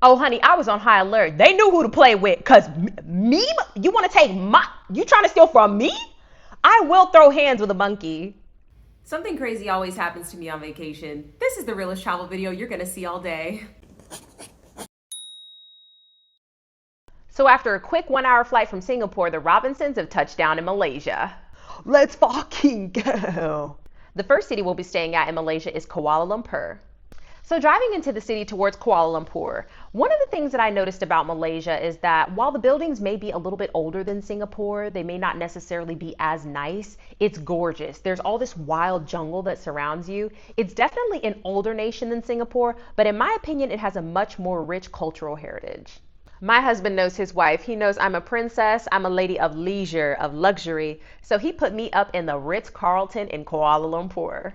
Oh, honey, I was on high alert. They knew who to play with. Cause me, you want to take you trying to steal from me? I will throw hands with a monkey. Something crazy always happens to me on vacation. This is the realest travel video you're gonna see all day. So after a quick 1 hour flight from Singapore, the Robinsons have touched down in Malaysia. Let's fucking go. The first city we'll be staying at in Malaysia is Kuala Lumpur. So driving into the city towards Kuala Lumpur, one of the things that I noticed about Malaysia is that while the buildings may be a little bit older than Singapore, they may not necessarily be as nice. It's gorgeous. There's all this wild jungle that surrounds you. It's definitely an older nation than Singapore, but in my opinion, it has a much more rich cultural heritage. My husband knows his wife. He knows I'm a princess. I'm a lady of leisure, of luxury. So he put me up in the Ritz-Carlton in Kuala Lumpur.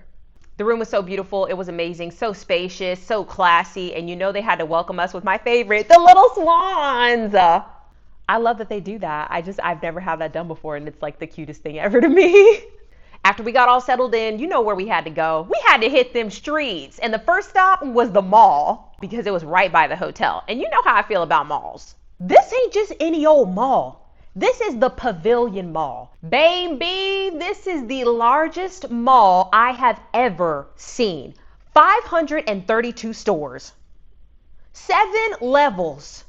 The room was so beautiful. It was amazing, so spacious, so classy. And you know they had to welcome us with my favorite, the little swans. I love that they do that. I've never had that done before. And it's like the cutest thing ever to me. After we got all settled in, you know where we had to go. We had to hit them streets. And the first stop was the mall because it was right by the hotel. And you know how I feel about malls. This ain't just any old mall. This is the Pavilion Mall. Baby, this is the largest mall I have ever seen. 532 stores. 7 levels.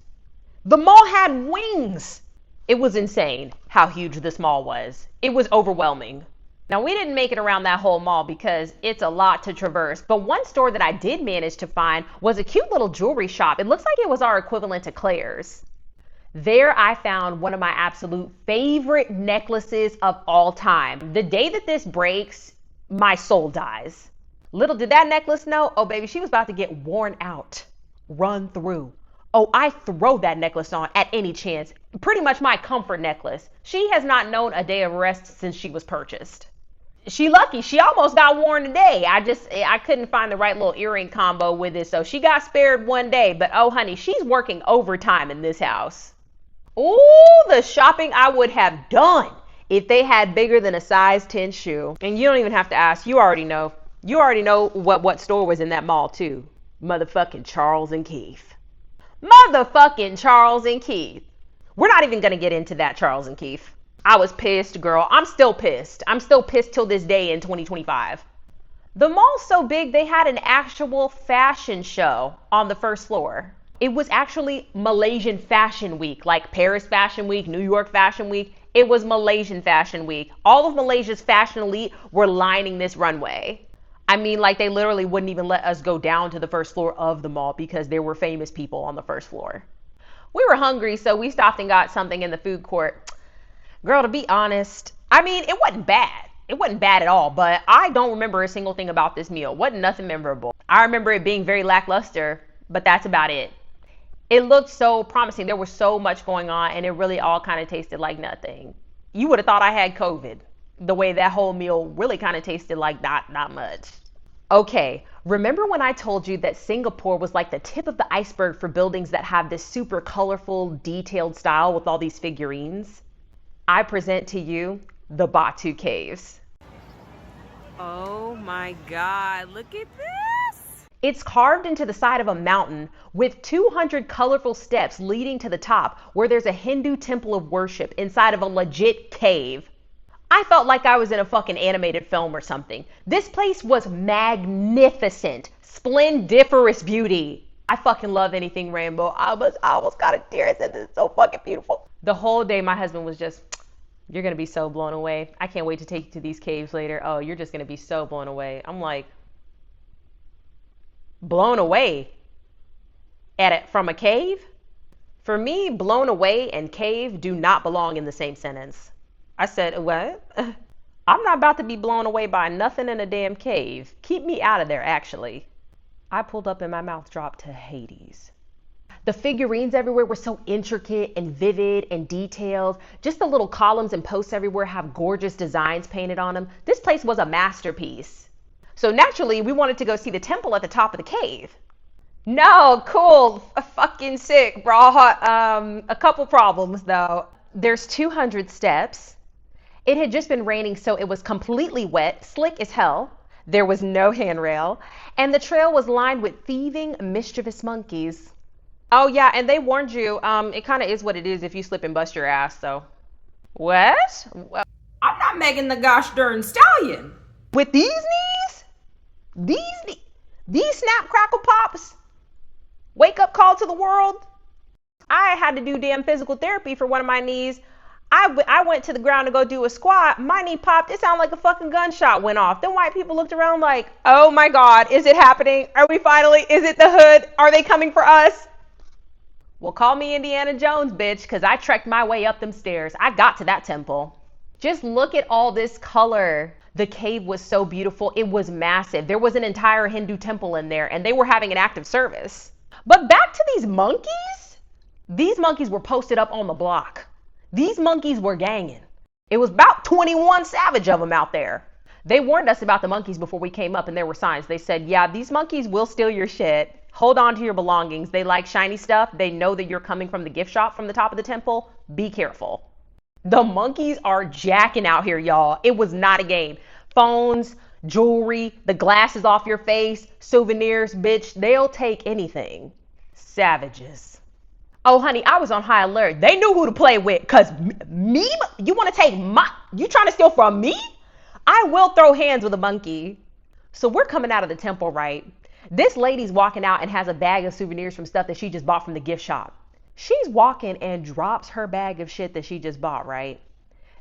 The mall had wings. It was insane how huge this mall was. It was overwhelming. Now, we didn't make it around that whole mall because it's a lot to traverse, but one store that I did manage to find was a cute little jewelry shop. It looks like it was our equivalent to Claire's. There I found one of my absolute favorite necklaces of all time. The day that this breaks, my soul dies. Little did that necklace know, oh baby, she was about to get worn out, run through. Oh, I throw that necklace on at any chance. Pretty much my comfort necklace. She has not known a day of rest since she was purchased. She lucky. She almost got worn today. I couldn't find the right little earring combo with it, so she got spared one day. But oh, honey, she's working overtime in this house. Ooh, the shopping I would have done if they had bigger than a size 10 shoe. And you don't even have to ask. You already know. You already know what store was in that mall, too. Motherfucking Charles and Keith. Motherfucking Charles and Keith. We're not even going to get into that, Charles and Keith. I was pissed, girl. I'm still pissed. I'm still pissed till this day in 2025. The mall's so big, they had an actual fashion show on the first floor. It was actually Malaysian Fashion Week, like Paris Fashion Week, New York Fashion Week. It was Malaysian Fashion Week. All of Malaysia's fashion elite were lining this runway. I mean, like they literally wouldn't even let us go down to the first floor of the mall because there were famous people on the first floor. We were hungry, so we stopped and got something in the food court. Girl, to be honest, I mean, it wasn't bad. It wasn't bad at all, but I don't remember a single thing about this meal. Wasn't nothing memorable. I remember it being very lackluster, but that's about it. It looked so promising. There was so much going on, and it really all kind of tasted like nothing. You would have thought I had COVID. The way that whole meal really kind of tasted like not much. Okay, remember when I told you that Singapore was like the tip of the iceberg for buildings that have this super colorful, detailed style with all these figurines? I present to you the Batu Caves. Oh my God, look at this. It's carved into the side of a mountain with 200 colorful steps leading to the top where there's a Hindu temple of worship inside of a legit cave. I felt like I was in a fucking animated film or something. This place was magnificent, splendiferous beauty. I fucking love anything rainbow. I almost got a tear. I said, this is so fucking beautiful. The whole day my husband was just, you're going to be so blown away. I can't wait to take you to these caves later. Oh, you're just going to be so blown away. I'm like, blown away from a cave? For me, blown away and cave do not belong in the same sentence. I said, what? I'm not about to be blown away by nothing in a damn cave. Keep me out of there, actually. I pulled up and my mouth dropped to Hades. The figurines everywhere were so intricate and vivid and detailed. Just the little columns and posts everywhere have gorgeous designs painted on them. This place was a masterpiece. So naturally, we wanted to go see the temple at the top of the cave. No, cool, fucking sick, bro. A couple problems though. There's 200 steps. It had just been raining, so it was completely wet, slick as hell. There was no handrail, and the trail was lined with thieving, mischievous monkeys. Oh yeah, and they warned you. It kind of is what it is if you slip and bust your ass. So what? I'm not Megan the gosh darn stallion. With these knees, these these snap crackle pops, wake up call to the world. I had to do damn physical therapy for one of my knees. I went to the ground to go do a squat. My knee popped. It sounded like a fucking gunshot went off. Then white people looked around like, oh my God, is it happening? Are we finally? Is it the hood? Are they coming for us? Well, call me Indiana Jones, bitch, because I trekked my way up them stairs. I got to that temple. Just look at all this color. The cave was so beautiful. It was massive. There was an entire Hindu temple in there, and they were having an active service. But back to these monkeys. These monkeys were posted up on the block. These monkeys were ganging. It was about 21 savage of them out there. They warned us about the monkeys before we came up, and there were signs. They said, yeah, these monkeys will steal your shit. Hold on to your belongings. They like shiny stuff. They know that you're coming from the gift shop from the top of the temple. Be careful. The monkeys are jacking out here, y'all. It was not a game. Phones, jewelry, the glasses off your face, souvenirs, bitch. They'll take anything. Savages. Oh, honey, I was on high alert. They knew who to play with. Cause me? You want to take you trying to steal from me? I will throw hands with a monkey. So we're coming out of the temple, right? This lady's walking out and has a bag of souvenirs from stuff that she just bought from the gift shop. She's walking and drops her bag of shit that she just bought, right?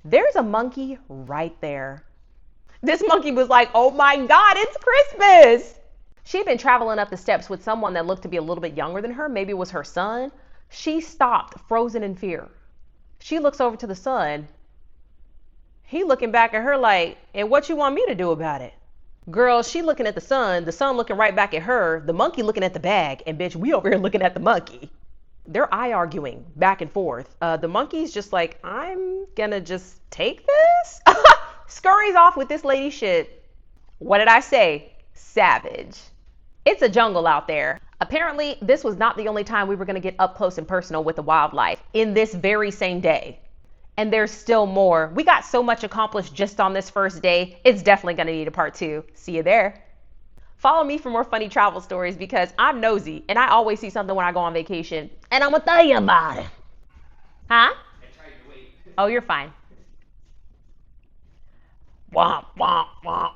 There's a monkey right there. This monkey was like, oh my God, it's Christmas. She'd been traveling up the steps with someone that looked to be a little bit younger than her. Maybe it was her son. She stopped, frozen in fear. She looks over to the son. He looking back at her like, and what you want me to do about it? Girl, she looking at the son looking right back at her, the monkey looking at the bag, and bitch, we over here looking at the monkey. They're eye arguing back and forth. The monkey's just like, I'm gonna just take this? Scurries off with this lady shit. What did I say? Savage. It's a jungle out there. Apparently, this was not the only time we were going to get up close and personal with the wildlife in this very same day. And there's still more. We got so much accomplished just on this first day. It's definitely going to need a part 2. See you there. Follow me for more funny travel stories because I'm nosy and I always see something when I go on vacation. And I'm going to tell you about it. Huh? Oh, you're fine. Womp, womp, womp.